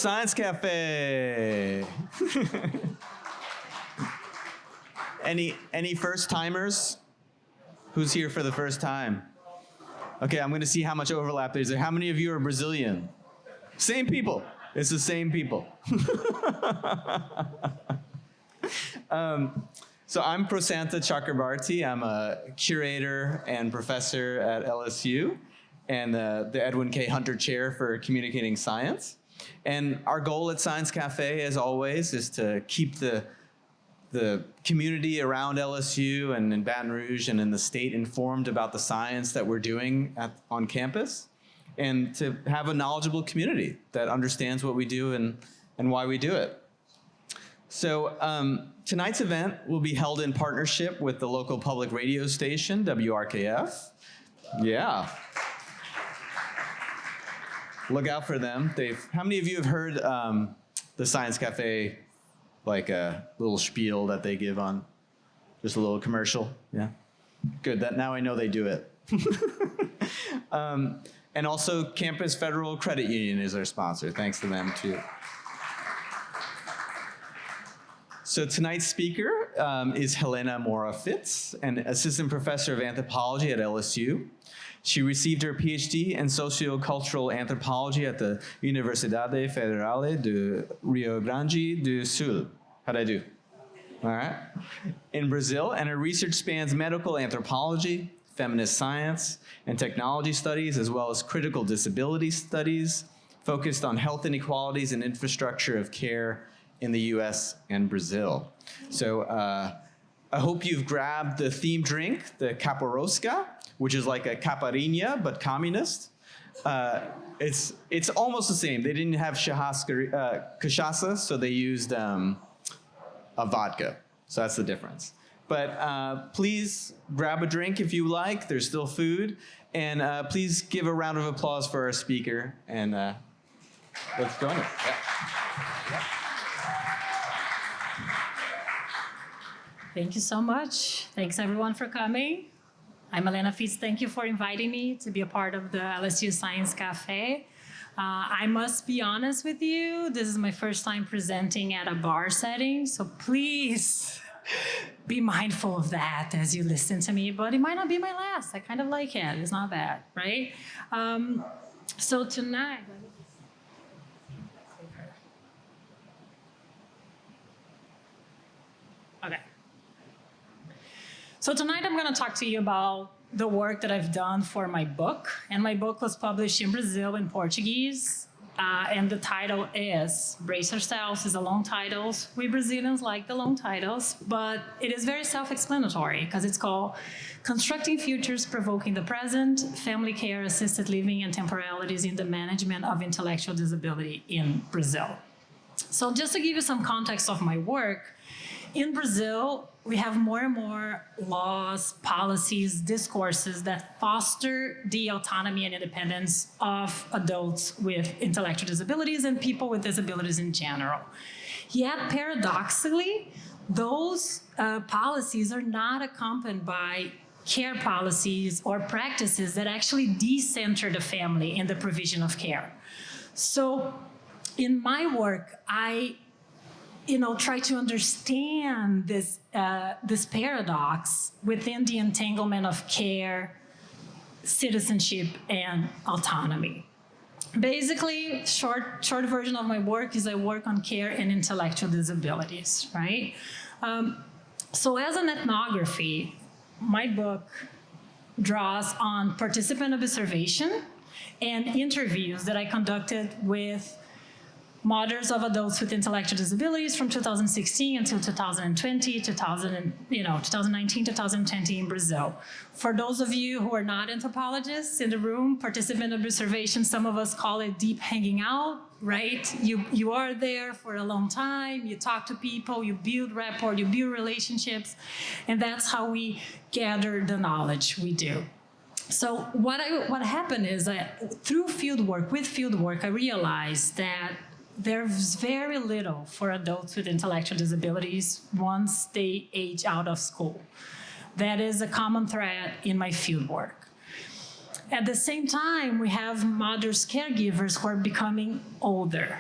Science Cafe. Any first-timers? Who's here for the first time? Okay, I'm going to see how much overlap there is. How many of you are Brazilian? Same people. It's the same people. So I'm Prasanta Chakrabarti. I'm a curator and professor at LSU and the Edwin K. Hunter Chair for Communicating Science. And our goal at Science Cafe, as always, is to keep the community around LSU and in Baton Rouge and in the state informed about the science that we're doing on campus, and to have a knowledgeable community that understands what we do and why we do it. So tonight's event will be held in partnership with the local public radio station, WRKF. Yeah. Look out for them. How many of you have heard the Science Cafe, like a little spiel that they give on, just a little commercial? Yeah, good. Now I know they do it. And also Campus Federal Credit Union is our sponsor. Thanks to them too. So tonight's speaker is Helena Moura Fietz, an assistant professor of anthropology at LSU. She received her PhD in sociocultural anthropology at the Universidade Federal de Rio Grande do Sul. How'd I do? All right. In Brazil, and her research spans medical anthropology, feminist science, and technology studies, as well as critical disability studies, focused on health inequalities and infrastructure of care in the US and Brazil. So I hope you've grabbed the theme drink, the caporosca, which is like a caipirinha, but communist. It's almost the same. They didn't have cachaça, so they used a vodka. So that's the difference. But please grab a drink if you like. There's still food. And please give a round of applause for our speaker. And let's join her. Yeah. Thank you so much. Thanks everyone for coming. I'm Helena Fietz. Thank you for inviting me to be a part of the LSU Science Cafe. I must be honest with you, this is my first time presenting at a bar setting, so please be mindful of that as you listen to me, but it might not be my last. I kind of like it. It's not bad, right? So tonight, okay. So tonight I'm going to talk to you about the work that I've done for my book. And my book was published in Brazil in Portuguese. And the title is, brace yourselves, is a long title. We Brazilians like the long titles, but it is very self-explanatory because it's called Constructing Futures Provoking the Present, Family Care, Assisted Living, and Temporalities in the Management of Intellectual Disability in Brazil. So just to give you some context of my work, in Brazil, we have more and more laws, policies, discourses that foster the autonomy and independence of adults with intellectual disabilities and people with disabilities in general. Yet, paradoxically, those policies are not accompanied by care policies or practices that actually decenter the family in the provision of care. So, in my work, I try to understand this paradox within the entanglement of care, citizenship, and autonomy. Basically, short version of my work is I work on care and intellectual disabilities, right? So as an ethnography, my book draws on participant observation and interviews that I conducted with mothers of adults with intellectual disabilities from 2016 until 2020, 2019, 2020 in Brazil. For those of you who are not anthropologists in the room, participant observation, some of us call it deep hanging out, right? You are there for a long time, you talk to people, you build rapport, you build relationships, and that's how we gather the knowledge we do. So what happened is that through with fieldwork, I realized that there's very little for adults with intellectual disabilities once they age out of school. That is a common thread in my fieldwork. At the same time, we have mothers, caregivers who are becoming older.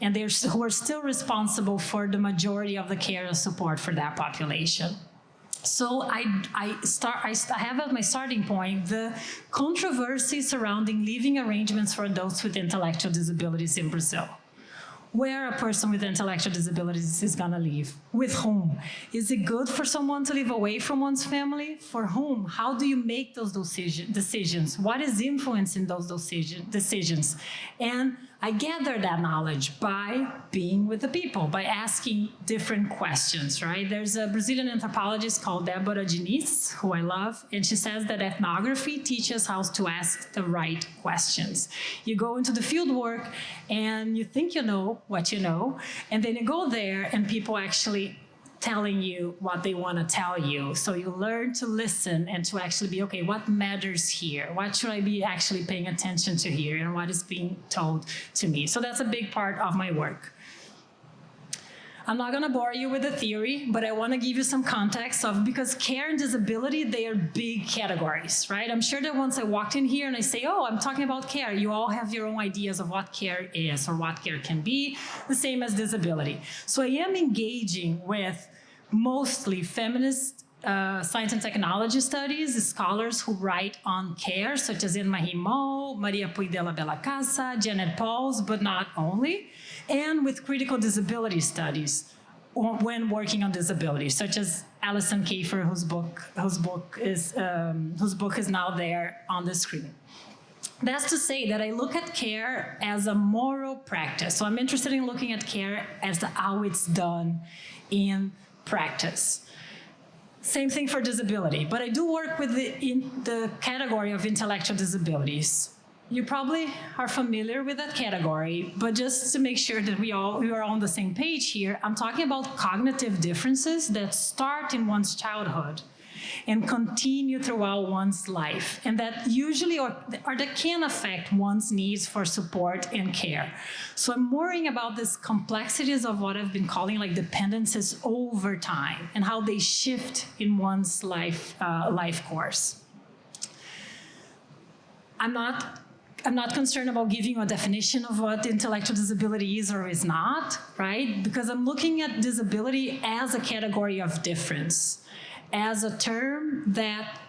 and who are still responsible for the majority of the care and support for that population. So I have as my starting point the controversy surrounding living arrangements for adults with intellectual disabilities in Brazil. Where a person with intellectual disabilities is gonna live, with whom. Is it good for someone to live away from one's family? For whom? How do you make those decisions? What is influencing those decisions? And I gather that knowledge by being with the people, by asking different questions, right? There's a Brazilian anthropologist called Débora Diniz, who I love, and she says that ethnography teaches how to ask the right questions. You go into the field work and you think you know what you know, and then you go there and people actually telling you what they want to tell you. So you learn to listen and to actually be, okay, what matters here? What should I be actually paying attention to here, and what is being told to me? So that's a big part of my work. I'm not going to bore you with the theory, but I want to give you some context because care and disability, they are big categories, right? I'm sure that once I walked in here and I say, oh, I'm talking about care, you all have your own ideas of what care is or what care can be, the same as disability. So I am engaging with mostly feminist science and technology studies, scholars who write on care, such as Irma Rimão, Maria Puig de la Bella Casa, Janet Pauls, but not only, and with critical disability studies when working on disability, such as Alison Kiefer, whose book is now there on the screen. That's to say that I look at care as a moral practice. So I'm interested in looking at care as how it's done in practice. Same thing for disability, but I do work with the category of intellectual disabilities. You probably are familiar with that category, but just to make sure that we are on the same page here, I'm talking about cognitive differences that start in one's childhood and continue throughout one's life, and that usually or that can affect one's needs for support and care. So I'm worrying about these complexities of what I've been calling like dependencies over time and how they shift in one's life course. I'm not concerned about giving you a definition of what intellectual disability is or is not, right? Because I'm looking at disability as a category of difference, as a term that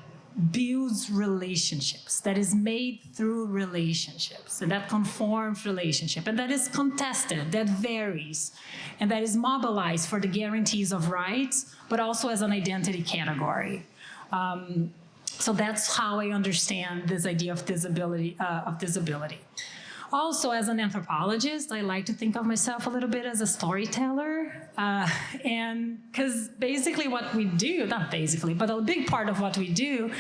builds relationships, that is made through relationships, and that conforms relationship, and that is contested, that varies, and that is mobilized for the guarantees of rights, but also as an identity category. So that's how I understand this idea of disability. Also, as an anthropologist, I like to think of myself a little bit as a storyteller. And because basically what we do, not basically, but a big part of what we do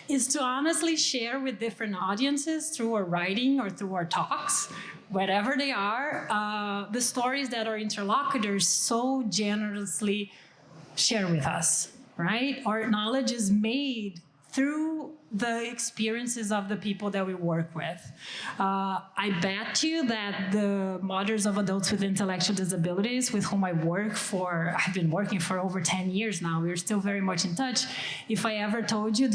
is to honestly share with different audiences through our writing or through our talks, whatever they are, the stories that our interlocutors so generously share with us, right? Our knowledge is made through the experiences of the people that we work with. I bet you that the mothers of adults with intellectual disabilities with whom I've been working for over 10 years now, we're still very much in touch. If I ever told you,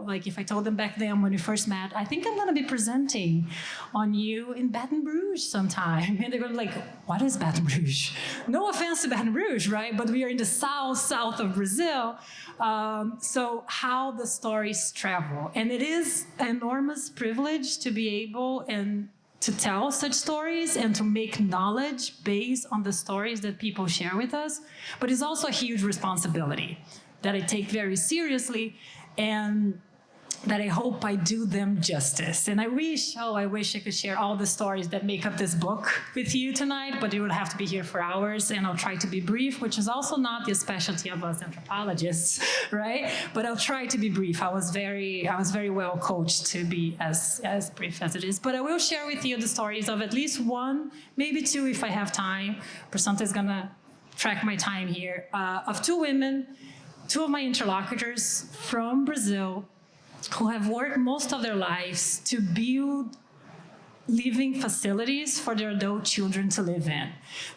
like if I told them back then when we first met, I think I'm gonna be presenting on you in Baton Rouge sometime. And they're gonna be like, what is Baton Rouge? No offense to Baton Rouge, right? But we are in the south of Brazil. So how the stories travel. And it is an enormous privilege to be able and to tell such stories and to make knowledge based on the stories that people share with us. But it's also a huge responsibility that I take very seriously and that I hope I do them justice. And I wish I could share all the stories that make up this book with you tonight, but it would have to be here for hours, and I'll try to be brief, which is also not the specialty of us anthropologists, right? But I'll try to be brief. I was very well coached to be as brief as it is. But I will share with you the stories of at least one, maybe two if I have time. Prasanta is gonna track my time here, of two women, two of my interlocutors from Brazil, who have worked most of their lives to build living facilities for their adult children to live in.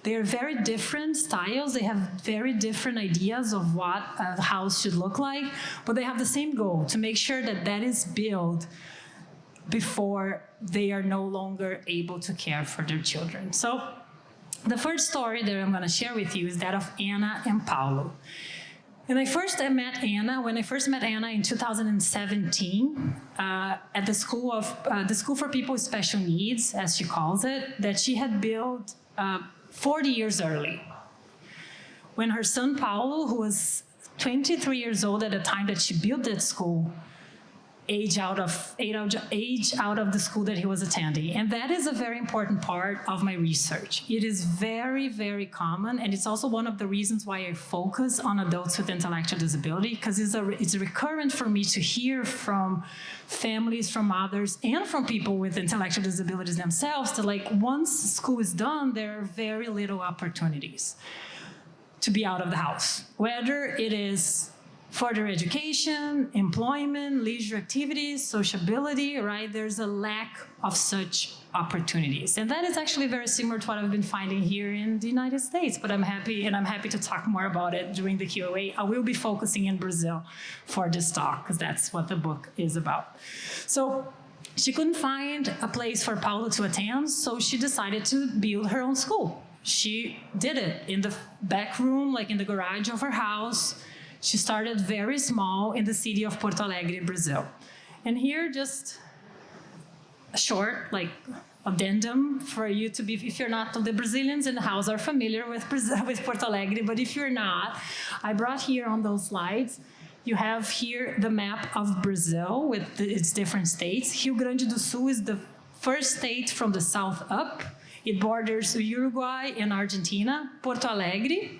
They are very different styles. They have very different ideas of what a house should look like, but they have the same goal, to make sure that that is built before they are no longer able to care for their children. So The first story that I'm going to share with you is that of Anna and Paulo. And when I first met Anna in 2017 at the School for People with Special Needs, as she calls it, that she had built 40 years early. When her son Paulo, who was 23 years old at the time that she built that school, age out of the school that he was attending. And that is a very important part of my research. It is very, very common, and it's also one of the reasons why I focus on adults with intellectual disability, because it's recurrent for me to hear from families, from others, and from people with intellectual disabilities themselves that, like, once school is done, there are very little opportunities to be out of the house, whether it is further education, employment, leisure activities, sociability, right? There's a lack of such opportunities. And that is actually very similar to what I've been finding here in the United States, but I'm happy to talk more about it during the Q&A. I will be focusing in Brazil for this talk, because that's what the book is about. So she couldn't find a place for Paulo to attend, so she decided to build her own school. She did it in the back room, like in the garage of her house. She started very small in the city of Porto Alegre, Brazil. And here, just a short, like, addendum for you to be, if you're not, the Brazilians in the house are familiar with Porto Alegre, but if you're not, I brought here on those slides, you have here the map of Brazil with its different states. Rio Grande do Sul is the first state from the south up. It borders Uruguay and Argentina. Porto Alegre,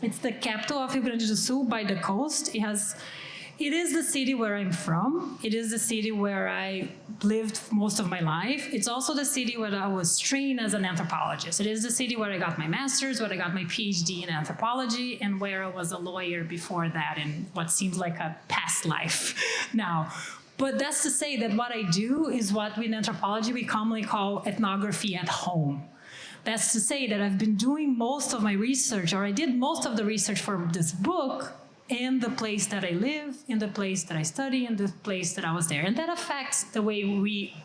it's the capital of Rio Grande do Sul by the coast. It is the city where I'm from. It is the city where I lived most of my life. It's also the city where I was trained as an anthropologist. It is the city where I got my master's, where I got my PhD in anthropology, and where I was a lawyer before that in what seems like a past life now. But that's to say that what I do is what in anthropology we commonly call ethnography at home. That's to say that I've been doing most of my research, or I did most of the research for this book in the place that I live, in the place that I study, in the place that I was there. And that affects the way we,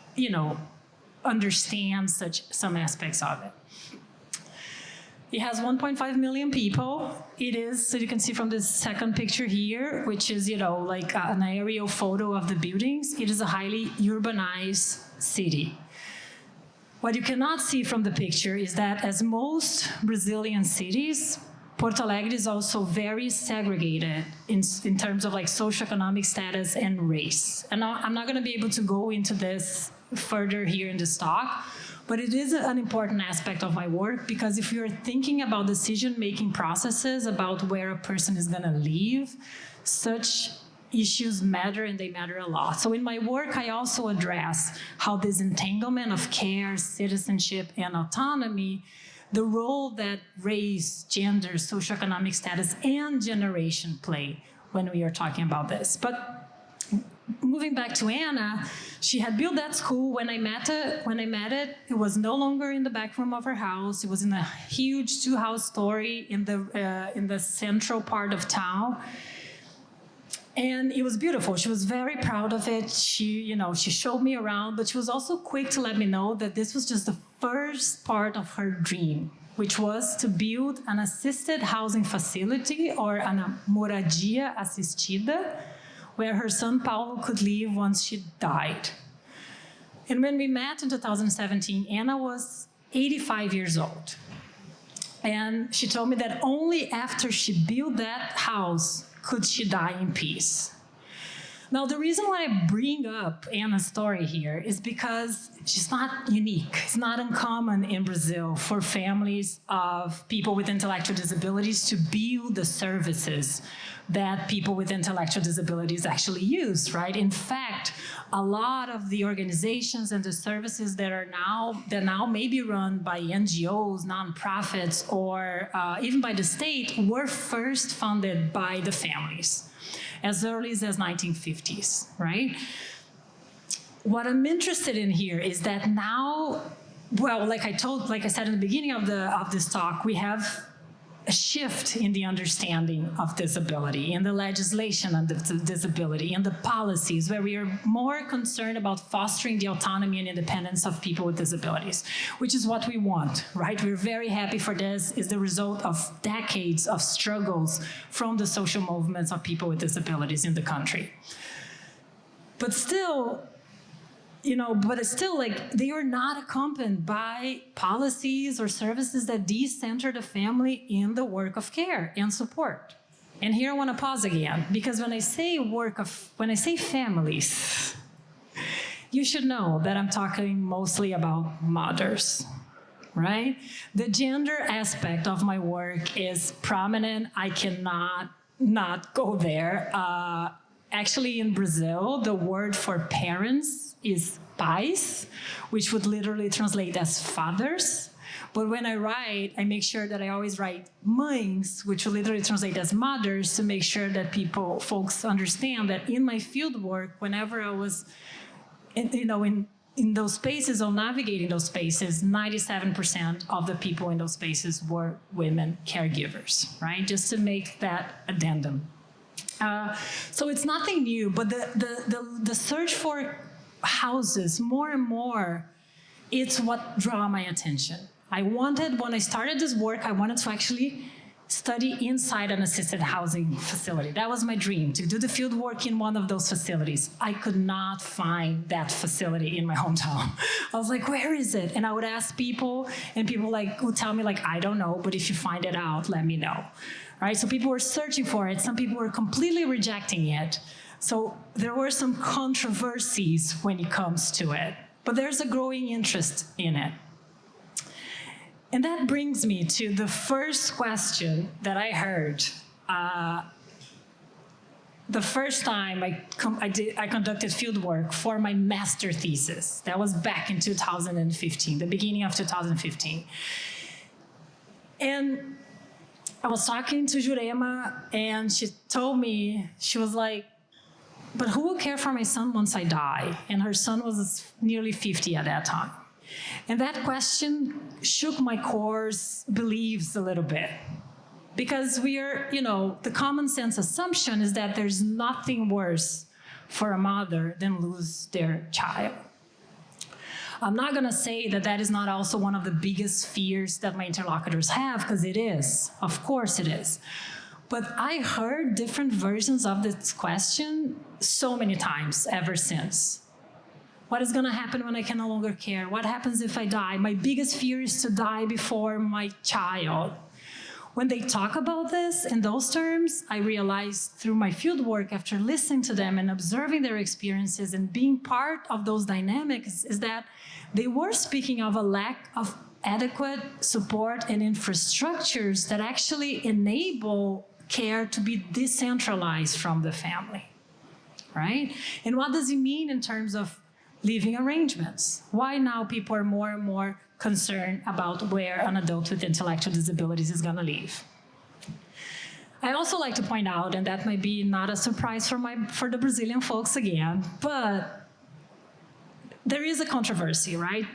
understand some aspects of it. It has 1.5 million people. It is, so you can see from this second picture here, which is, like an aerial photo of the buildings. It is a highly urbanized city. What you cannot see from the picture is that, as most Brazilian cities, Porto Alegre is also very segregated in terms of, like, socioeconomic status and race. And I'm not going to be able to go into this further here in this talk, but it is an important aspect of my work, because if you're thinking about decision-making processes, about where a person is going to live, such issues matter, and they matter a lot. So in my work, I also address how this entanglement of care, citizenship, and autonomy, the role that race, gender, socioeconomic status, and generation play when we are talking about this. But moving back to Anna, she had built that school. When I met it, it was no longer in the back room of her house. It was in a huge two-house story in the central part of town. And it was beautiful. She was very proud of it. She showed me around, but she was also quick to let me know that this was just the first part of her dream, which was to build an assisted housing facility, or an moradia assistida, where her son Paulo could live once she died. And when we met in 2017, Anna was 85 years old. And she told me that only after she built that house could she die in peace. Now, the reason why I bring up Anna's story here is because she's not unique. It's not uncommon in Brazil for families of people with intellectual disabilities to build the services that people with intellectual disabilities actually use, right? In fact, a lot of the organizations and the services that now may be run by NGOs, nonprofits, or even by the state were first funded by the families as early as 1950s, right? What I'm interested in here is that now, well, like I said in the beginning of this talk, we have a shift in the understanding of disability, in the legislation on disability, in the policies, where we are more concerned about fostering the autonomy and independence of people with disabilities, which is what we want, right? We're very happy for this. It's the result of decades of struggles from the social movements of people with disabilities in the country. But still, it's still like they are not accompanied by policies or services that decenter the family in the work of care and support. And here I want to pause again, because when I say families, you should know that I'm talking mostly about mothers, right? The gender aspect of my work is prominent. I cannot not go there. Actually, in Brazil, the word for parents is pais, which would literally translate as fathers. But when I write, I make sure that I always write mães, which will literally translate as mothers, to make sure that folks understand that in my field work, whenever I was, in those spaces or navigating those spaces, 97% of the people in those spaces were women caregivers, right? Just to make that addendum. So it's nothing new, but the search for houses, more and more, it's what drew my attention. When I started this work, I wanted to actually study inside an assisted housing facility. That was my dream, to do the field work in one of those facilities. I could not find that facility in my hometown. I was like, where is it? And I would ask people, and people would tell me, I don't know, but if you find it out, let me know. Right? So people were searching for it. Some people were completely rejecting it. So there were some controversies when it comes to it, but there's a growing interest in it. And that brings me to the first question that I heard the first time I conducted fieldwork for my master thesis. That was back in 2015, the beginning of 2015. And I was talking to Jurema, and she told me, she was like, but who will care for my son once I die? And her son was nearly 50 at that time. And that question shook my core beliefs a little bit. Because the common sense assumption is that there's nothing worse for a mother than lose their child. I'm not gonna say that that is not also one of the biggest fears that my interlocutors have, because it is, of course it is. But I heard different versions of this question so many times ever since. What is gonna happen when I can no longer care? What happens if I die? My biggest fear is to die before my child. When they talk about this in those terms, I realized through my field work, after listening to them and observing their experiences and being part of those dynamics, is that they were speaking of a lack of adequate support and infrastructures that actually enable care to be decentralized from the family, right? And what does it mean in terms of living arrangements? Why now people are more and more concerned about where an adult with intellectual disabilities is gonna live? I also like to point out, and that might be not a surprise for the Brazilian folks again, but there is a controversy, right?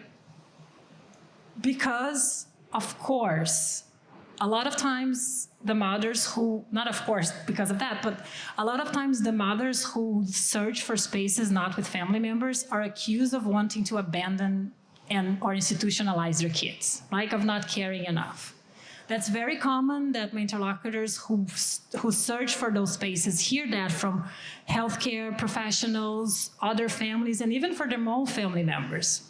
Because, of course, a lot of times the mothers who, not of course because of that, but a lot of times the mothers who search for spaces not with family members are accused of wanting to abandon or institutionalize their kids, of not caring enough. That's very common that my interlocutors who search for those spaces hear that from healthcare professionals, other families, and even for their own family members.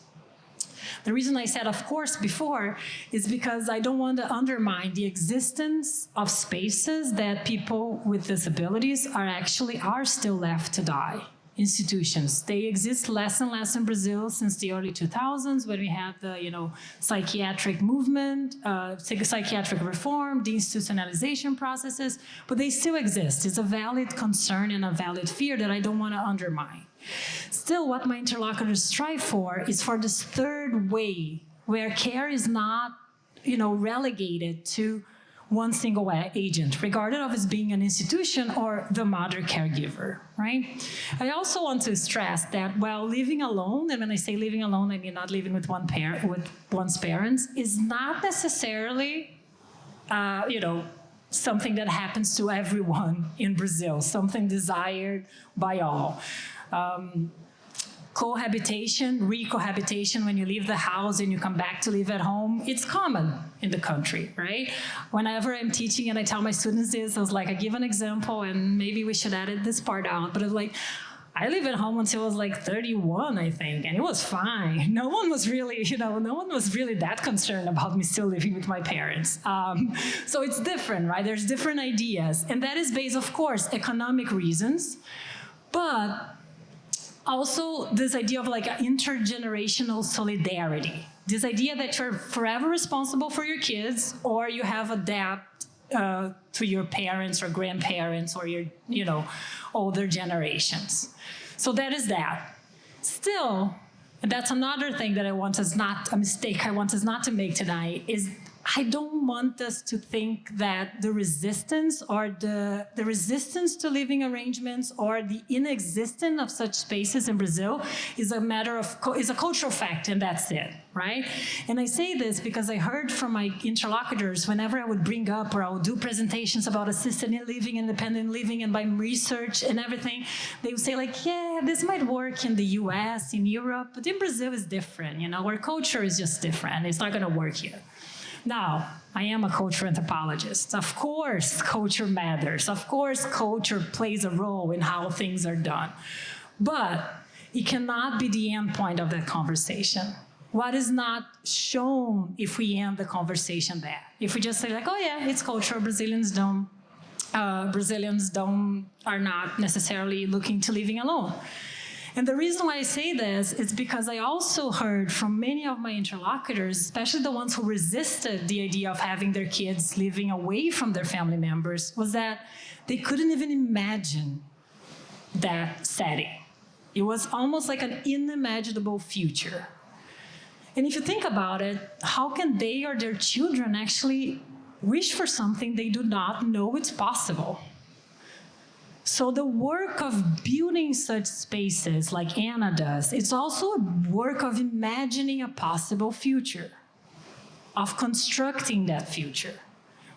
The reason I said of course before is because I don't want to undermine the existence of spaces that people with disabilities are still left to die. Institutions. They exist less and less in Brazil since the early 2000s, when we had the psychiatric movement, psychiatric reform, deinstitutionalization processes, but they still exist. It's a valid concern and a valid fear that I don't want to undermine. Still, what my interlocutors strive for is for this third way, where care is not relegated to one single agent, regardless of it being an institution or the mother caregiver, right? I also want to stress that while living alone, and when I say living alone, I mean not living with one's parents, is not necessarily something that happens to everyone in Brazil, something desired by all. Cohabitation, recohabitation, when you leave the house and you come back to live at home, it's common in the country, right? Whenever I'm teaching and I tell my students this, I was like, I give an example and maybe we should edit this part out, but it's like, I lived at home until I was like 31, I think, and it was fine. No one was really that concerned about me still living with my parents. So it's different, right? There's different ideas. And that is based, of course, economic reasons, but also this idea of like intergenerational solidarity. This idea that you're forever responsible for your kids, or you have a debt to your parents or grandparents or your, older generations. So that is that. Still, and that's another thing that a mistake I want us not to make tonight, is I don't want us to think that the resistance or the resistance to living arrangements or the inexistence of such spaces in Brazil is a cultural fact, and that's it, right? And I say this because I heard from my interlocutors whenever I would bring up or I would do presentations about assisted living, independent living, and by research and everything, they would say like, yeah, this might work in the US, in Europe, but in Brazil it's different, our culture is just different. It's not gonna work here. Now, I am a cultural anthropologist. Of course, culture matters. Of course, culture plays a role in how things are done. But it cannot be the end point of that conversation. What is not shown if we end the conversation there? If we just say like, oh yeah, it's cultural, Brazilians are not necessarily looking to living alone. And the reason why I say this is because I also heard from many of my interlocutors, especially the ones who resisted the idea of having their kids living away from their family members, was that they couldn't even imagine that setting. It was almost like an unimaginable future. And if you think about it, how can they or their children actually wish for something they do not know it's possible? So the work of building such spaces like Anna does, it's also a work of imagining a possible future, of constructing that future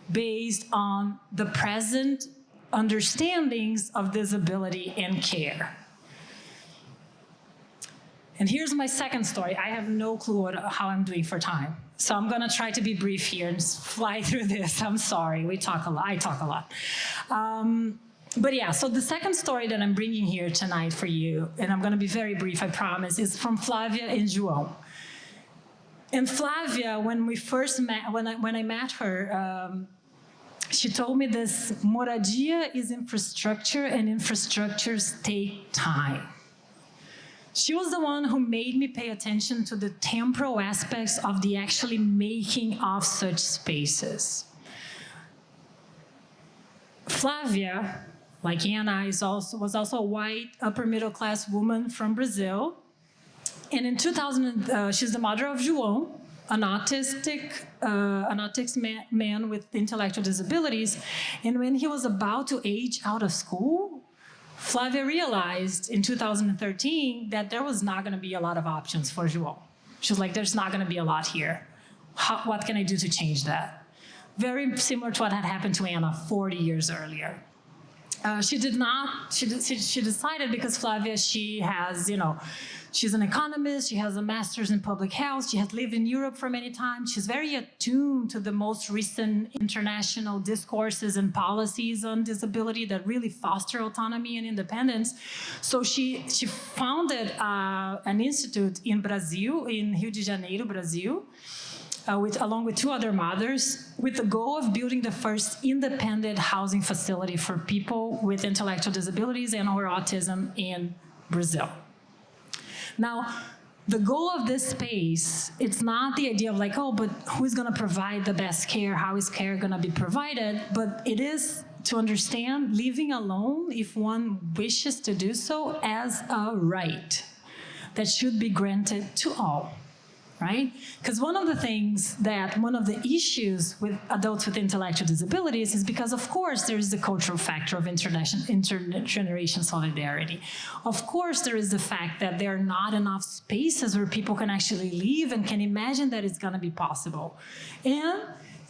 based on the present understandings of disability and care. And here's my second story. I have no clue how I'm doing for time. So I'm gonna try to be brief here and fly through this. I'm sorry, I talk a lot. But yeah, so the second story that I'm bringing here tonight for you, and I'm gonna be very brief, I promise, is from Flavia and João. And Flavia, when we first met, when I met her, she told me this: moradia is infrastructure, and infrastructures take time. She was the one who made me pay attention to the temporal aspects of the actually making of such spaces. Flavia, like Anna, was also a white, upper middle class woman from Brazil. And in 2000, she's the mother of João, an autistic man with intellectual disabilities. And when he was about to age out of school, Flavia realized in 2013 that there was not gonna be a lot of options for João. She was like, there's not gonna be a lot here. What can I do to change that? Very similar to what had happened to Anna 40 years earlier. She decided, because Flavia, she has, she's an economist, she has a master's in public health, she has lived in Europe for many times, she's very attuned to the most recent international discourses and policies on disability that really foster autonomy and independence. So she founded an institute in Brazil, in Rio de Janeiro, Brazil, along with two other mothers, with the goal of building the first independent housing facility for people with intellectual disabilities and or autism in Brazil. Now, the goal of this space, it's not the idea of like, oh, but who's gonna provide the best care? How is care gonna be provided? But it is to understand living alone, if one wishes to do so, as a right that should be granted to all. Right? Because one of the issues with adults with intellectual disabilities is because, of course, there is the cultural factor of intergeneration solidarity. Of course, there is the fact that there are not enough spaces where people can actually live and can imagine that it's going to be possible. And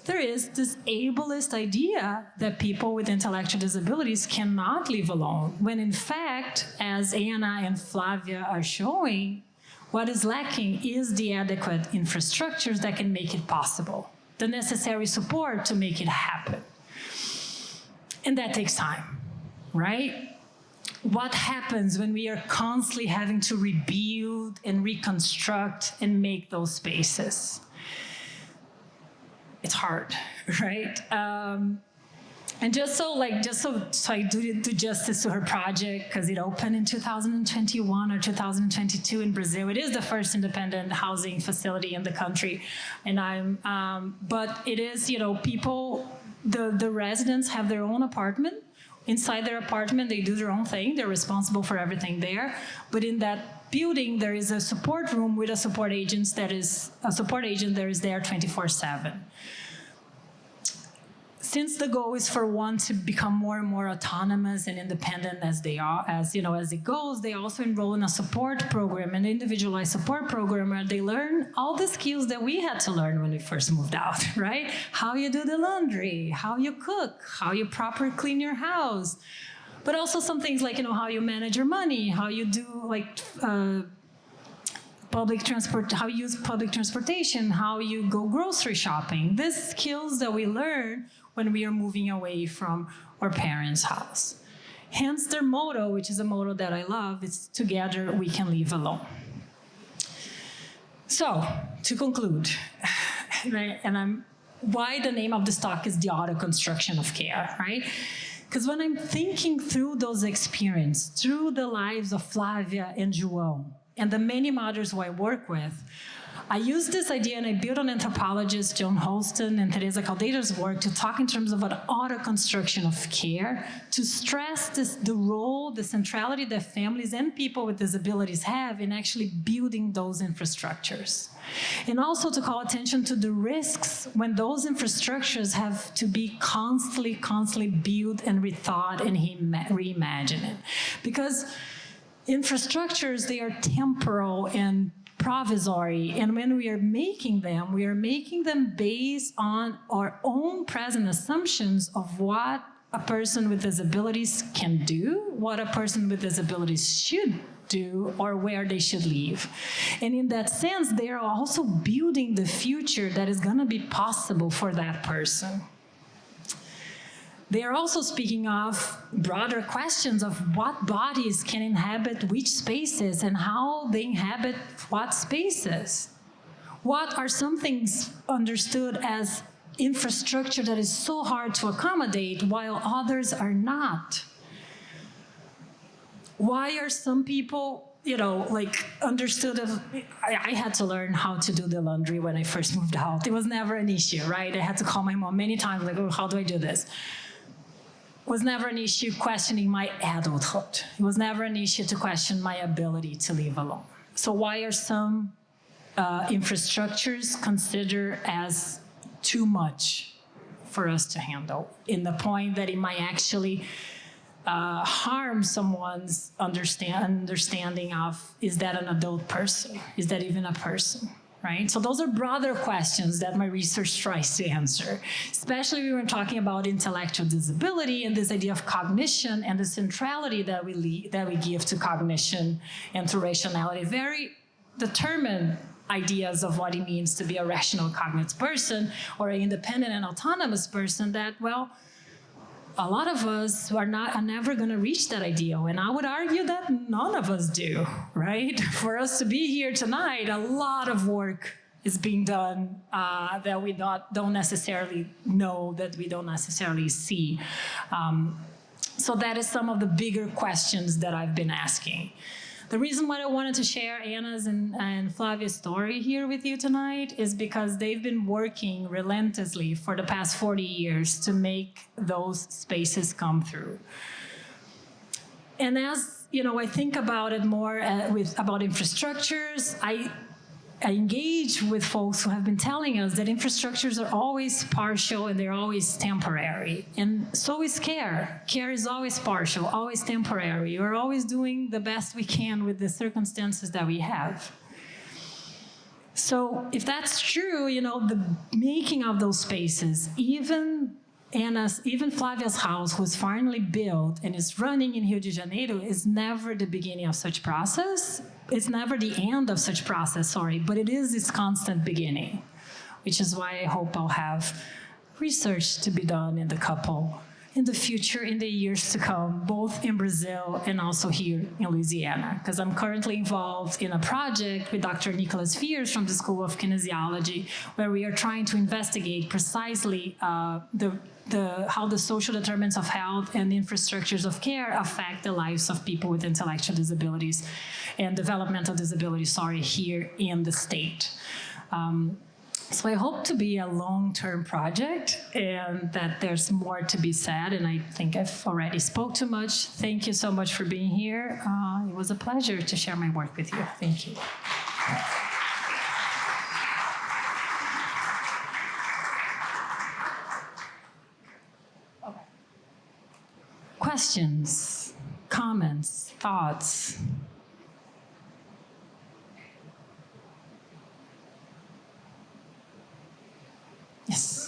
there is this ableist idea that people with intellectual disabilities cannot live alone, when in fact, as Anna and Flavia are showing, what is lacking is the adequate infrastructures that can make it possible, the necessary support to make it happen. And that takes time, right? What happens when we are constantly having to rebuild and reconstruct and make those spaces? It's hard, right? And just so I do justice to her project, because it opened in 2021 or 2022 in Brazil. It is the first independent housing facility in the country, and but it is, people, the residents have their own apartment. Inside their apartment, they do their own thing. They're responsible for everything there. But in that building, there is a support room with a support agent that is there 24/7. Since the goal is for one to become more and more autonomous and independent as it goes, they also enroll in a support program, an individualized support program, where they learn all the skills that we had to learn when we first moved out, right? How you do the laundry, how you cook, how you properly clean your house, but also some things like, how you manage your money, how you do public transport, how you use public transportation, how you go grocery shopping. These skills that we learn when we are moving away from our parents' house. Hence their motto, which is a motto that I love, is together we can live alone. So, to conclude, right, why the name of this talk is the Autoconstruction of Care, right? Because when I'm thinking through those experiences, through the lives of Flavia and João, and the many mothers who I work with, I use this idea, and I built on anthropologists John Holston and Teresa Caldeira's work to talk in terms of an autoconstruction of care, to stress the role, the centrality that families and people with disabilities have in actually building those infrastructures. And also to call attention to the risks when those infrastructures have to be constantly built and rethought and reimagined. Because infrastructures, they are temporal and provisory, and when we are making them based on our own present assumptions of what a person with disabilities can do, what a person with disabilities should do, or where they should live. And in that sense, they are also building the future that is going to be possible for that person. They are also speaking of broader questions of what bodies can inhabit which spaces and how they inhabit what spaces. What are some things understood as infrastructure that is so hard to accommodate while others are not? Why are some people, understood as, I had to learn how to do the laundry when I first moved out. It was never an issue, right? I had to call my mom many times, how do I do this? Was never an issue questioning my adulthood. It was never an issue to question my ability to live alone. So why are some infrastructures considered as too much for us to handle, in the point that it might actually harm someone's understanding of, is that an adult person? Is that even a person? Right? So those are broader questions that my research tries to answer, especially when we're talking about intellectual disability and this idea of cognition and the centrality that we give to cognition and to rationality. Very determined ideas of what it means to be a rational cognitive person or an independent and autonomous person that, well, a lot of us are never going to reach that ideal. And I would argue that none of us do, right? For us to be here tonight, a lot of work is being done that we don't necessarily know, that we don't necessarily see. So that is some of the bigger questions that I've been asking. The reason why I wanted to share Anna's and Flavia's story here with you tonight is because they've been working relentlessly for the past 40 years to make those spaces come through. And as I think about it more about infrastructures, I engage with folks who have been telling us that infrastructures are always partial and they're always temporary. And so is care. Care is always partial, always temporary. We're always doing the best we can with the circumstances that we have. So if that's true, the making of those spaces, even Flavia's house, who's finally built and is running in Rio de Janeiro, is never the beginning of such process. It's never the end of such process, but it is its constant beginning, which is why I hope I'll have research to be done in the future, in the years to come, both in Brazil and also here in Louisiana, because I'm currently involved in a project with Dr. Nicholas Fears from the School of Kinesiology, where we are trying to investigate precisely how the social determinants of health and infrastructures of care affect the lives of people with intellectual disabilities and developmental disabilities, here in the state. So I hope to be a long-term project and that there's more to be said, and I think I've already spoke too much. Thank you so much for being here. It was a pleasure to share my work with you. Thank you. Okay. Questions, comments, thoughts? Yes.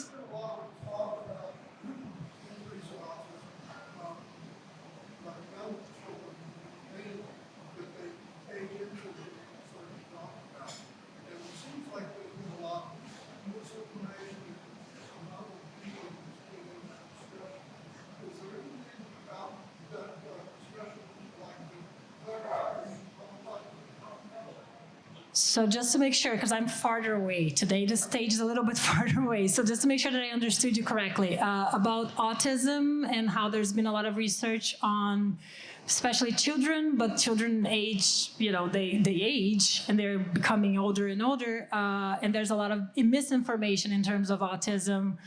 So just to make sure, because I'm farther away today, the stage is a little bit farther away. So just to make sure that I understood you correctly, about autism and how there's been a lot of research on especially children, but children age, they age and they're becoming older and older. And there's a lot of misinformation in terms of autism.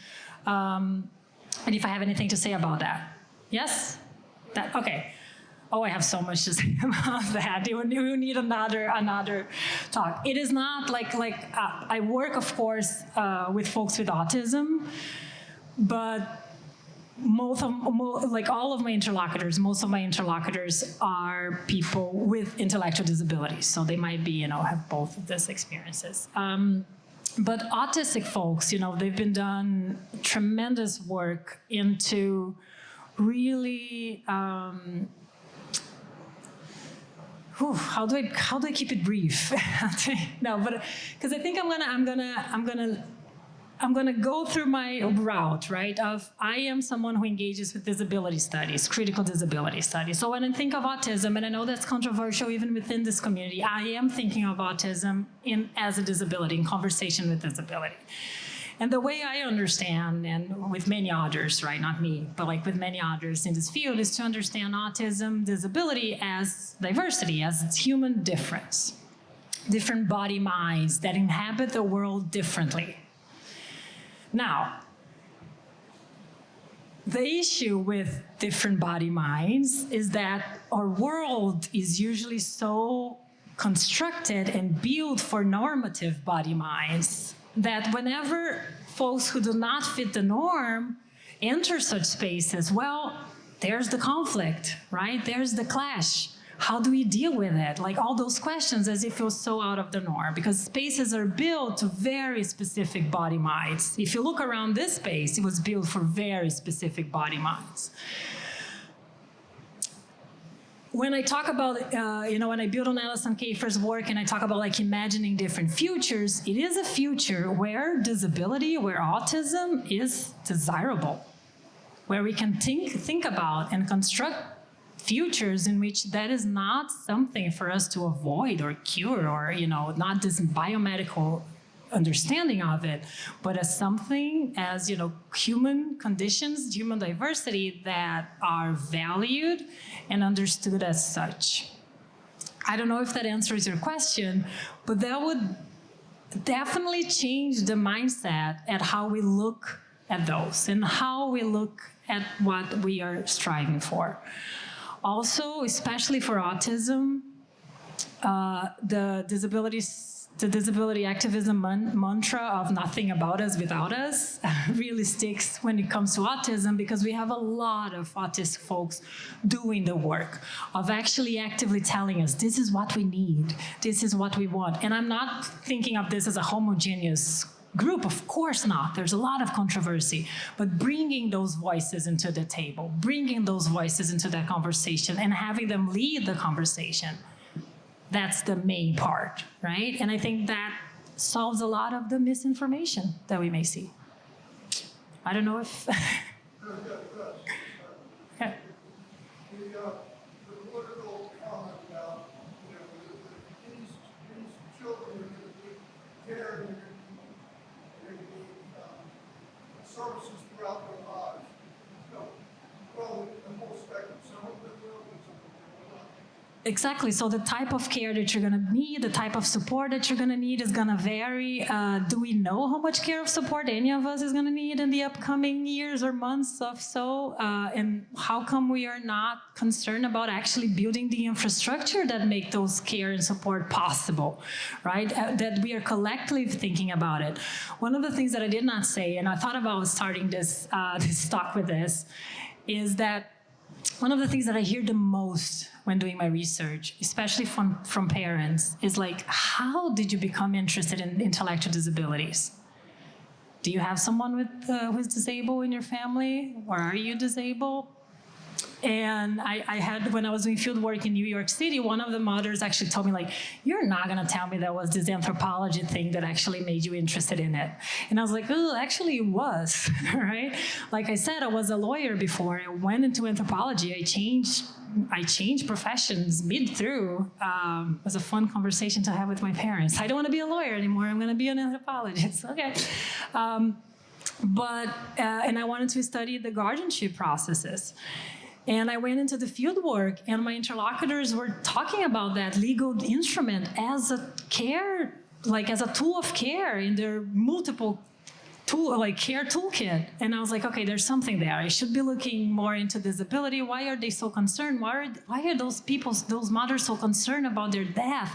And if I have anything to say about that. Yes? Okay. Oh, I have so much to say about that. We need another talk. It is not like I work, of course, with folks with autism, but most of my interlocutors are people with intellectual disabilities. So they might be, have both of these experiences. But autistic folks, they've been done tremendous work into really. How do I keep it brief? No, but because I think I'm gonna go through my route, right? I am someone who engages with disability studies, critical disability studies. So when I think of autism, and I know that's controversial even within this community, I am thinking of autism as a disability, in conversation with disability. And the way I understand, and with many others, right, not me, but with many others in this field, is to understand autism, disability as diversity, as human difference. Different body minds that inhabit the world differently. Now, the issue with different body minds is that our world is usually so constructed and built for normative body minds that whenever folks who do not fit the norm enter such spaces, there's the conflict, right? There's the clash. How do we deal with it? All those questions as if it was so out of the norm, because spaces are built to very specific body minds. If you look around this space, it was built for very specific body minds. When I talk about, when I build on Alison Kafer's work and I talk about imagining different futures, it is a future where disability, where autism is desirable, where we can think about and construct futures in which that is not something for us to avoid or cure or, not this biomedical understanding of it, but as something as, human conditions, human diversity that are valued and understood as such. I don't know if that answers your question, but that would definitely change the mindset at how we look at those and how we look at what we are striving for. Also, especially for autism, the disabilities the disability activism mantra of nothing about us without us really sticks when it comes to autism, because we have a lot of autistic folks doing the work of actually actively telling us, this is what we need, this is what we want. And I'm not thinking of this as a homogeneous group, of course not. There's a lot of controversy, but bringing those voices into the table, bringing those voices into that conversation and having them lead the conversation, that's the main part, right? And I think that solves a lot of the misinformation that we may see. I don't know if... Okay. The political comment about, these children are going to need care, they're going to need services throughout their lives. So, well, the whole spectrum, some of them will, and some of them will not. Exactly. So the type of care that you're going to need, the type of support that you're going to need is going to vary. Do we know how much care of support any of us is going to need in the upcoming years or months of so? And how come we are not concerned about actually building the infrastructure that make those care and support possible, right? That we are collectively thinking about it. One of the things that I did not say, and I thought about starting this talk with this, is that one of the things that I hear the most when doing my research, especially from parents, is like, how did you become interested in intellectual disabilities? Do you have someone with who's disabled in your family, or are you disabled? And I had, when I was doing field work in New York City, one of the mothers actually told me, like, you're not gonna tell me that was this anthropology thing that actually made you interested in it. And I was like, oh, actually it was, right? Like I said, I was a lawyer before. I went into anthropology. I changed professions mid-through. It was a fun conversation to have with my parents. I don't want to be a lawyer anymore. I'm going to be an anthropologist. Okay. And I wanted to study the guardianship processes. And I went into the field work, and my interlocutors were talking about that legal instrument as a care, like as a tool of care in their multiple care toolkit. And I was like, okay, there's something there. I should be looking more into disability. Why are they so concerned? Why are those mothers so concerned about their death?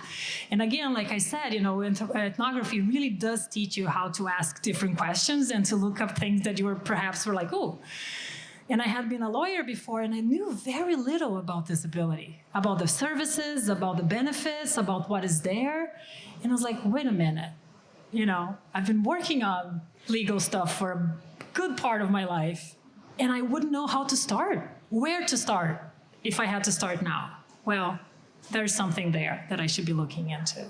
And again, like I said, ethnography really does teach you how to ask different questions and to look up things that you were like, oh. And I had been a lawyer before, and I knew very little about disability, about the services, about the benefits, about what is there. And I was like, wait a minute. I've been working on legal stuff for a good part of my life, and I wouldn't know how to start, where to start, if I had to start now. Well, there's something there that I should be looking into.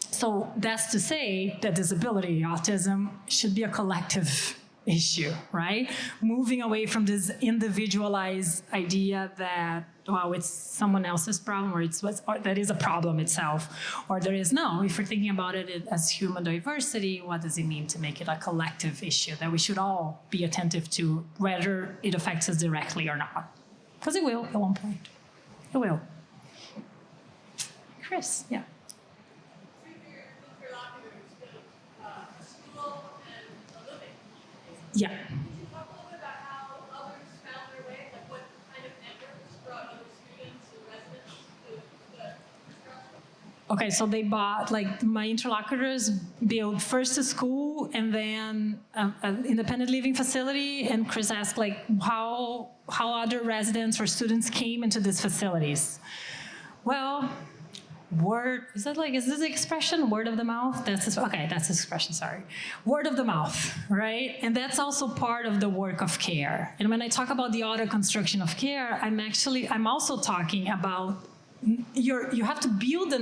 So that's to say that disability, autism, should be a collective issue, right? Moving away from this individualized idea that, well, it's someone else's problem, or that is a problem itself, or there is no. If we're thinking about it as human diversity, what does it mean to make it a collective issue that we should all be attentive to, whether it affects us directly or not? Because it will at one point. It will. Chris, yeah. Yeah. Could you talk a little bit about how others found their way, like what kind of networks brought other students and residents to the construction? Okay, so they bought, like, my interlocutors built first a school and then an independent living facility, and Chris asked, like, how other residents or students came into these facilities. Well, is this the expression, word of the mouth? That's the expression, sorry. Word of the mouth, right? And that's also part of the work of care. And when I talk about the autoconstruction of care, I'm also talking about you have to build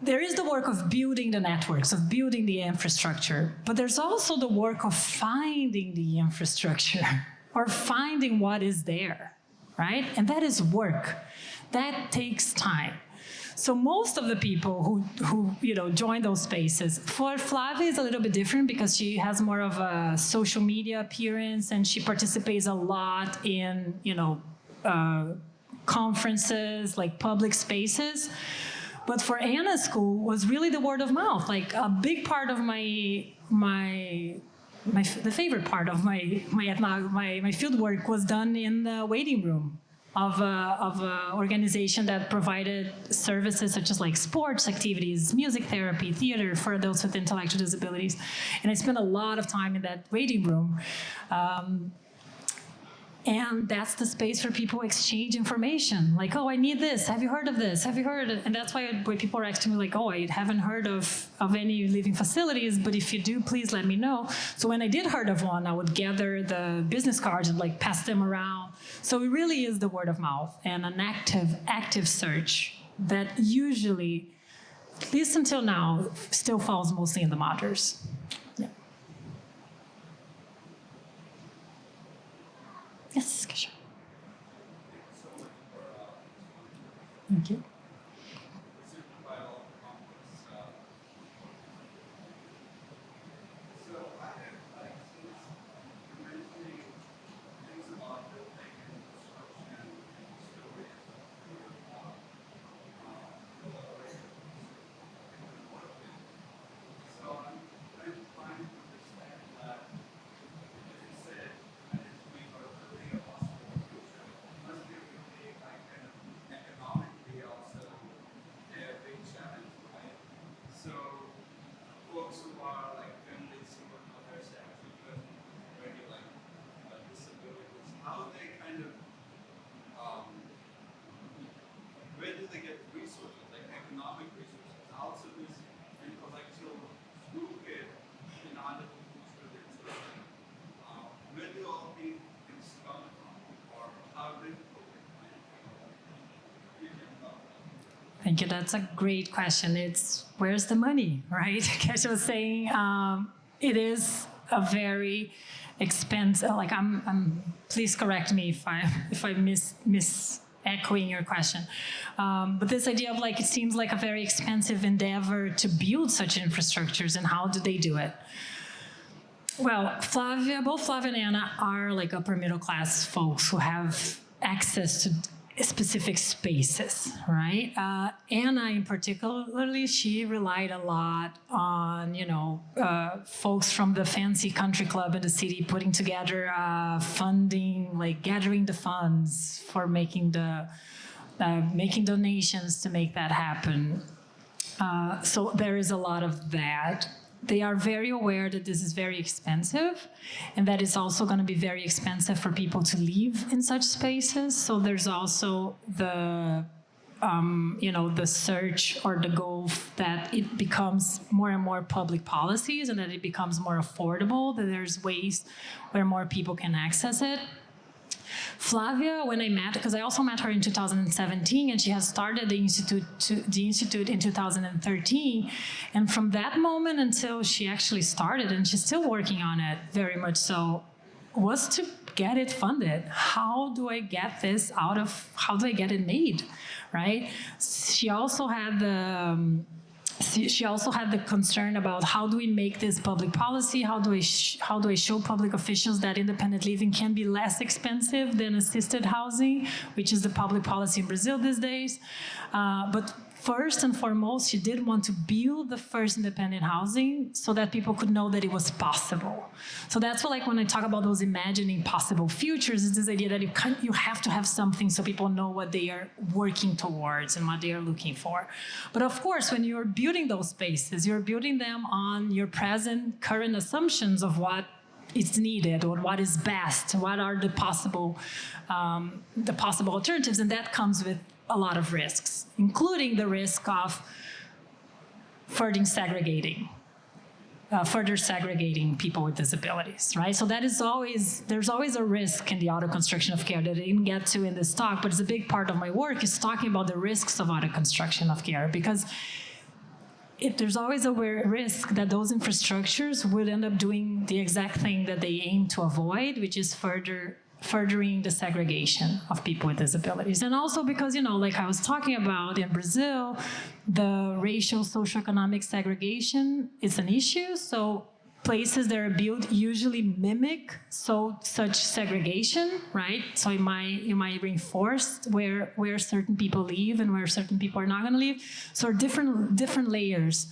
there is the work of building the networks, of building the infrastructure, but there's also the work of finding the infrastructure or finding what is there, right? And that is work. That takes time. So most of the people who join those spaces, for Flavia is a little bit different because she has more of a social media appearance, and she participates a lot in conferences, like public spaces. But for Anna's school was really the word of mouth. Like a big part of the favorite part of my field work was done in the waiting room. of a organization that provided services such as like sports activities, music therapy, theater for adults with intellectual disabilities. And I spent a lot of time in that waiting room. And that's the space where people exchange information. Like, oh, I need this. Have you heard of this? Have you heard of it? And that's why when people are asking me like, oh, I haven't heard of any living facilities, but if you do, please let me know. So when I did heard of one, I would gather the business cards and like pass them around. So it really is the word of mouth and an active search that usually, at least until now, still falls mostly in the mothers. Yeah. Yes, Kasha. Thank you. Where do they get resources, like economic resources, also this intellectual toolkit in order to boost their children? Where do all these things come from, or how difficult it might be? Thank you. That's a great question. It's where's the money, right? Kesha was saying it is a very expensive. Like please correct me if I miss echoing your question. But this idea of like, it seems like a very expensive endeavor to build such infrastructures, and how do they do it? Well, both Flavia and Anna are like upper middle class folks who have access to specific spaces, right? Anna in particularly, she relied a lot on, folks from the fancy country club in the city putting together funding, like gathering the funds for making donations to make that happen. So there is a lot of that. They are very aware that this is very expensive, and that it's also going to be very expensive for people to live in such spaces. So there's also the search or the goal that it becomes more and more public policies, and that it becomes more affordable, that there's ways where more people can access it. Flavia, when I met, because I also met her in 2017, and she has started the institute in 2013, and from that moment until she actually started, and she's still working on it very much so, was to get it funded. How do I get this how do I get it made, right? She also had the concern about how do we make this public policy? How do I show public officials that independent living can be less expensive than assisted housing, which is the public policy in Brazil these days? But first and foremost, she did want to build the first independent housing so that people could know that it was possible. So that's what, like, when I talk about those imagining possible futures, it's this idea that you have to have something so people know what they are working towards and what they are looking for. But of course, when you're building those spaces, you're building them on your current assumptions of what is needed or what is best, what are the possible alternatives, and that comes with a lot of risks, including the risk of further segregating people with disabilities, right? So there's always a risk in the auto-construction of care that I didn't get to in this talk, but it's a big part of my work is talking about the risks of auto-construction of care, because there's always a risk that those infrastructures would end up doing the exact thing that they aim to avoid, which is furthering the segregation of people with disabilities. And also because, like I was talking about in Brazil, the racial socioeconomic segregation is an issue. So places that are built usually mimic such segregation, right? So you might reinforce where certain people live and where certain people are not going to live. So different layers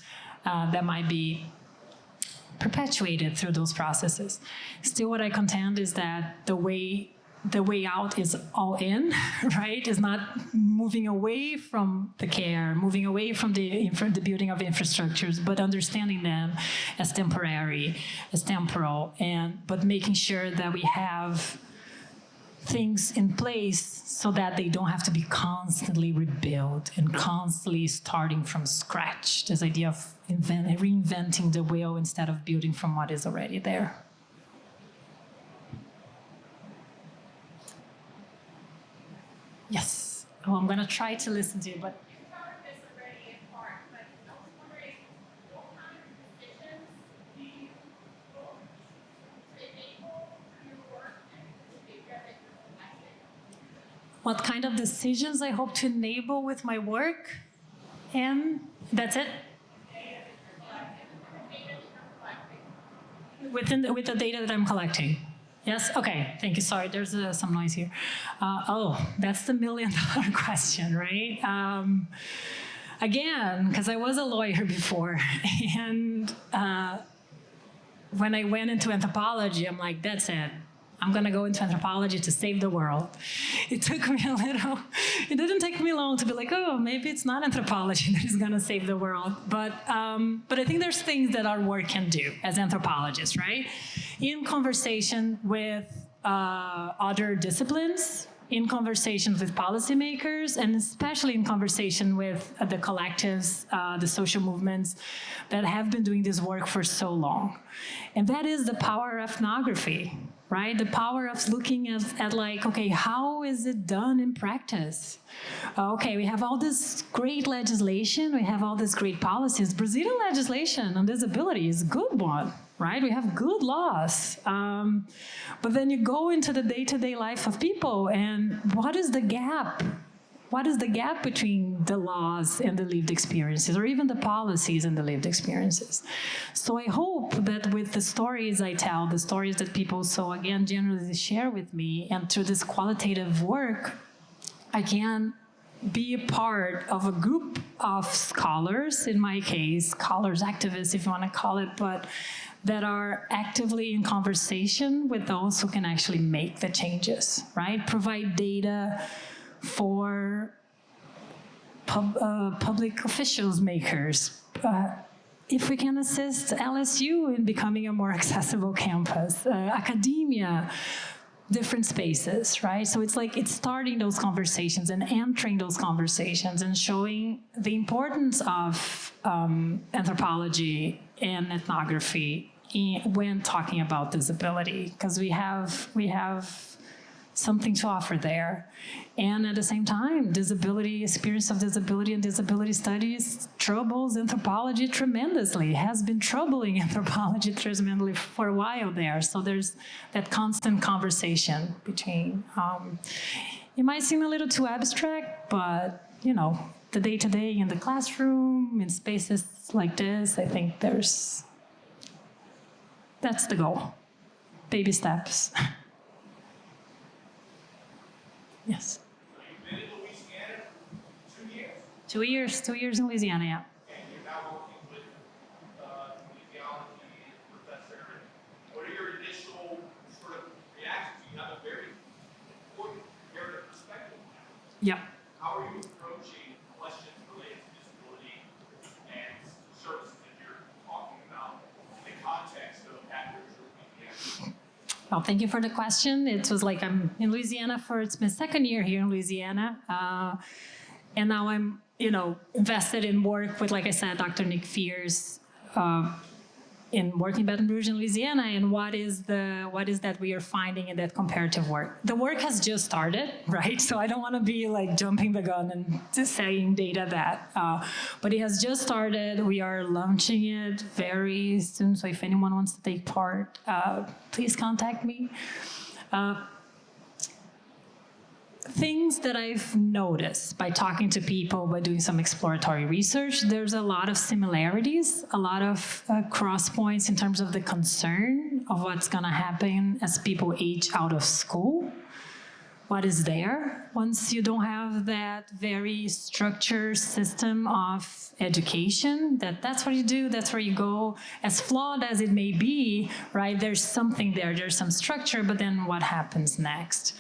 that might be perpetuated through those processes. Still, what I contend is that the way the way out is all in, right? Is not moving away from the care, moving away from the building of infrastructures, but understanding them as temporary, as temporal, but making sure that we have things in place so that they don't have to be constantly rebuilt and constantly starting from scratch. This idea of reinventing the wheel instead of building from what is already there. Yes. Oh, I'm going to try to listen to you, but. You covered this already in part, but I was wondering what kind of decisions do you hope to enable your work and the data that you're collecting? What kind of decisions I hope to enable with my work? And that's it? With the data that I'm collecting. Yes? Okay, thank you. Sorry, there's some noise here. That's the million-dollar question, right? Again, because I was a lawyer before, and when I went into anthropology, I'm like, that's it. I'm going to go into anthropology to save the world. It took me it didn't take me long to be like, oh, maybe it's not anthropology that is going to save the world. But I think there's things that our work can do as anthropologists, right? In conversation with other disciplines, in conversations with policymakers, and especially in conversation with the collectives, the social movements that have been doing this work for so long. And that is the power of ethnography, right? The power of looking at like, okay, how is it done in practice? Okay, we have all this great legislation, we have all these great policies. Brazilian legislation on disability is a good one, right? We have good laws. But then you go into the day-to-day life of people, and what is the gap? What is the gap between the laws and the lived experiences, or even the policies and the lived experiences? So I hope that with the stories I tell, the stories that people so again generally share with me, and through this qualitative work, I can be a part of a group of scholars, in my case, scholars, activists, if you want to call it, but that are actively in conversation with those who can actually make the changes, right? Provide data for public officials makers. If we can assist LSU in becoming a more accessible campus, academia, different spaces, right? So it's like it's starting those conversations and entering those conversations and showing the importance of anthropology and ethnography when talking about disability, because we have something to offer there. And at the same time, disability, experience of disability and disability studies troubles anthropology tremendously, has been troubling anthropology tremendously for a while there. So there's that constant conversation between, it might seem a little too abstract, but you know, the day-to-day in the classroom, in spaces like this, I think that's the goal. Baby steps. Yes. So you've been in Louisiana for 2 years? 2 years in Louisiana, yeah. And you're now working with kinesiology professor. What are your initial sort of reactions? You have a very important comparative perspective now. Yep. How are you approaching questions related to disability and services that you're talking about in the context of actors or PPS? Well, thank you for the question. It was like I'm in Louisiana it's my second year here in Louisiana. And now I'm, invested in work with, like I said, Dr. Nick Fears, in working in Baton Rouge in Louisiana, and what is that we are finding in that comparative work. The work has just started, right? So I don't want to be like jumping the gun and just saying data that, but it has just started. We are launching it very soon. So if anyone wants to take part, please contact me. Things that I've noticed by talking to people, by doing some exploratory research, there's a lot of similarities, a lot of cross points in terms of the concern of what's going to happen as people age out of school, what is there once you don't have that very structured system of education, that's what you do, that's where you go. As flawed as it may be, right, there's something there, there's some structure, but then what happens next?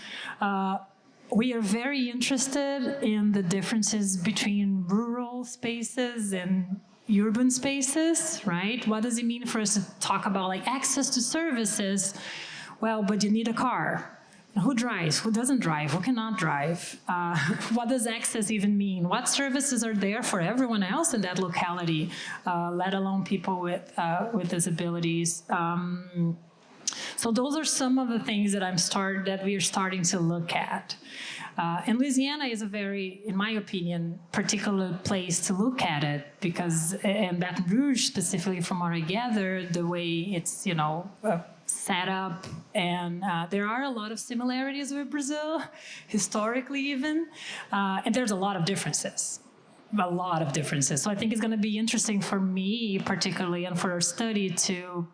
We are very interested in the differences between rural spaces and urban spaces, right? What does it mean for us to talk about like access to services? Well, but you need a car. Who drives? Who doesn't drive? Who cannot drive? What does access even mean? What services are there for everyone else in that locality, let alone people with disabilities? So those are some of the things that we are starting to look at. And Louisiana is a very, in my opinion, particular place to look at it because, and Baton Rouge specifically from what I gather, the way it's, set up, and there are a lot of similarities with Brazil, historically even, and there's a lot of differences. So I think it's going to be interesting for me particularly and for our study to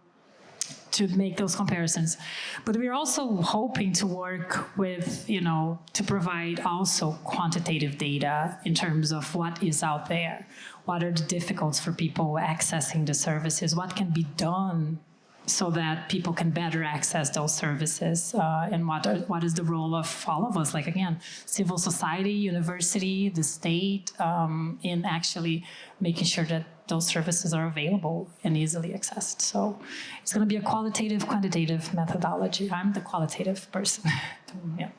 make those comparisons. But we're also hoping to work with, to provide also quantitative data in terms of what is out there. What are the difficulties for people accessing the services? What can be done so that people can better access those services, and what is the role of all of us, like again, civil society, university, the state, in actually making sure that those services are available and easily accessed. So it's going to be a qualitative, quantitative methodology. I'm the qualitative person. Yeah.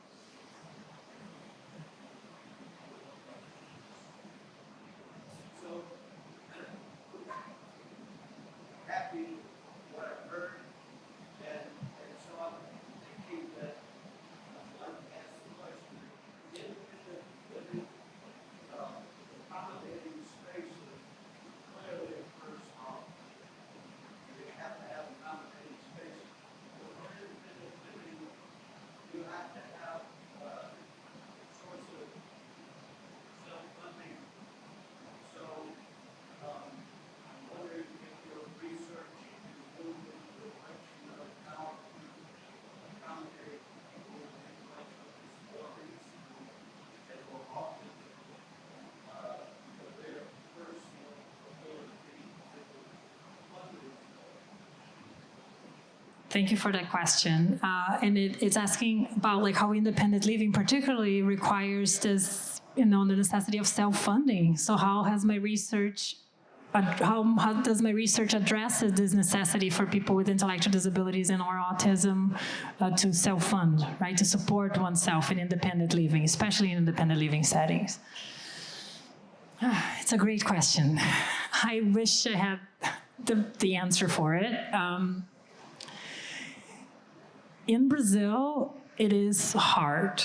Thank you for that question. And it's asking about like how independent living particularly requires this, the necessity of self-funding. So how does my research address this necessity for people with intellectual disabilities and or autism to self-fund, right? To support oneself in independent living, especially in independent living settings? It's a great question. I wish I had the answer for it. In Brazil, it is hard.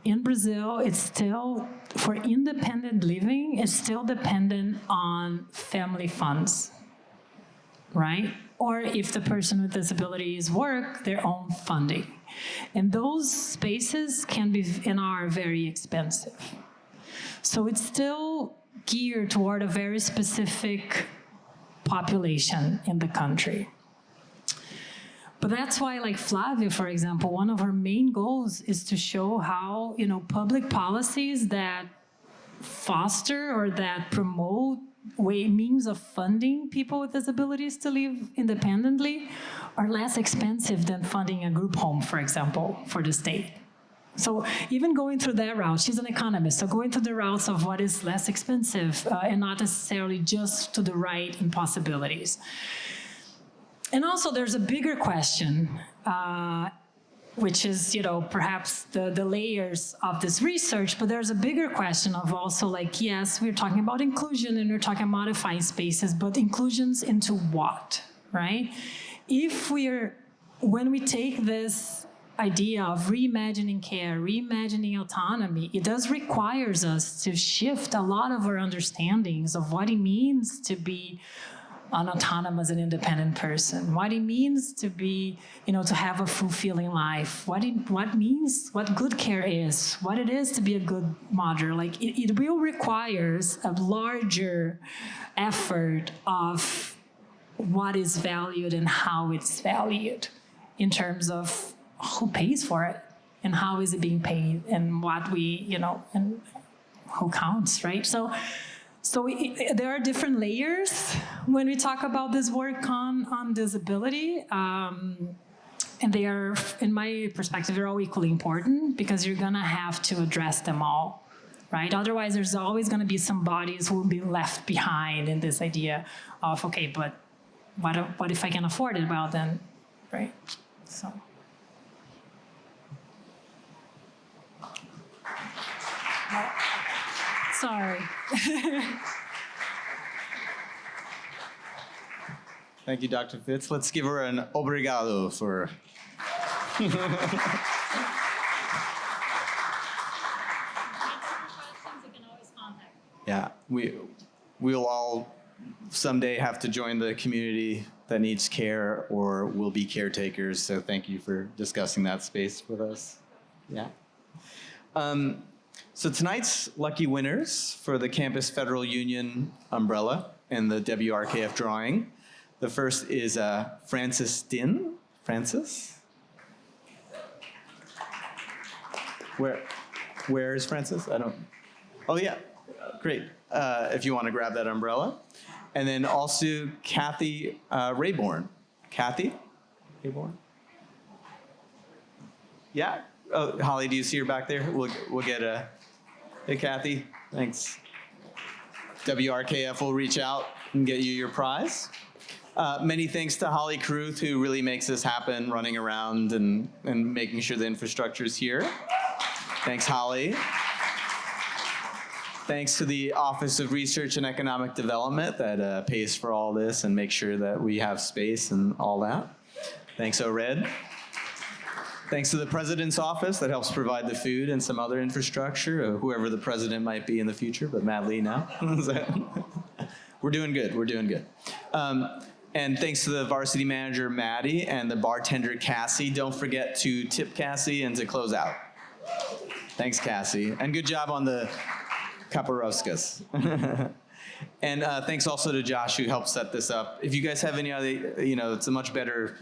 In Brazil, it's still, for independent living, it's still dependent on family funds, right? Or if the person with disabilities work, their own funding. And those spaces can be and are very expensive. So it's still geared toward a very specific population in the country. But that's why, like Flavia, for example, one of her main goals is to show how, public policies that foster or that promote means of funding people with disabilities to live independently are less expensive than funding a group home, for example, for the state. So even going through that route, she's an economist, so going through the routes of what is less expensive and not necessarily just to the right impossibilities. And also there's a bigger question, which is, perhaps the layers of this research, but there's a bigger question of also like, yes, we're talking about inclusion and we're talking about modifying spaces, but inclusions into what, right? When we take this idea of reimagining care, reimagining autonomy, it does requires us to shift a lot of our understandings of what it means to be an autonomous and independent person, what it means to be, to have a fulfilling life, what good care is, what it is to be a good mother. Like it will requires a larger effort of what is valued and how it's valued in terms of who pays for it, and how is it being paid, and what we, and who counts, right? So there are different layers when we talk about this work on disability. And they are, in my perspective, they're all equally important because you're gonna have to address them all, right? Otherwise, there's always gonna be some bodies who will be left behind in this idea of, okay, but what if I can afford it? Well, then, right? So. Sorry. Thank you, Dr. Fietz. Let's give her an obrigado for. Yeah, we'll all someday have to join the community that needs care or will be caretakers. So thank you for discussing that space with us. Yeah. So tonight's lucky winners for the Campus Federal Union umbrella and the WRKF drawing. The first is Francis Din. Francis? Where is Francis? I don't. Oh yeah, great. If you want to grab that umbrella, and then also Kathy Rayborn. Kathy Rayborn. Yeah. Oh, Holly, do you see her back there? We'll get a. Hey, Kathy. Thanks. WRKF will reach out and get you your prize. Many thanks to Holly Caruth, who really makes this happen, running around and making sure the infrastructure is here. Thanks, Holly. Thanks to the Office of Research and Economic Development that pays for all this and makes sure that we have space and all that. Thanks, ORED. Thanks to the President's Office that helps provide the food and some other infrastructure, whoever the president might be in the future, but Matt Lee now. We're doing good, we're doing good. And thanks to the varsity manager, Maddie, and the bartender, Cassie. Don't forget to tip Cassie and to close out. Thanks, Cassie. And good job on the Kaparowskas. And thanks also to Josh, who helped set this up. If you guys have any other, it's a much better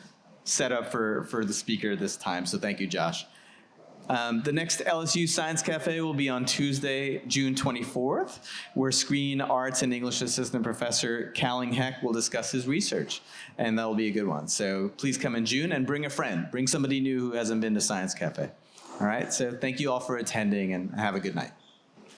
setup for the speaker this time, so thank you, Josh. The next LSU Science Cafe will be on Tuesday, June 24th, where Screen Arts and English Assistant Professor Calling Heck will discuss his research, and that'll be a good one. So please come in June and bring a friend. Bring somebody new who hasn't been to Science Cafe. All right, so thank you all for attending, and have a good night.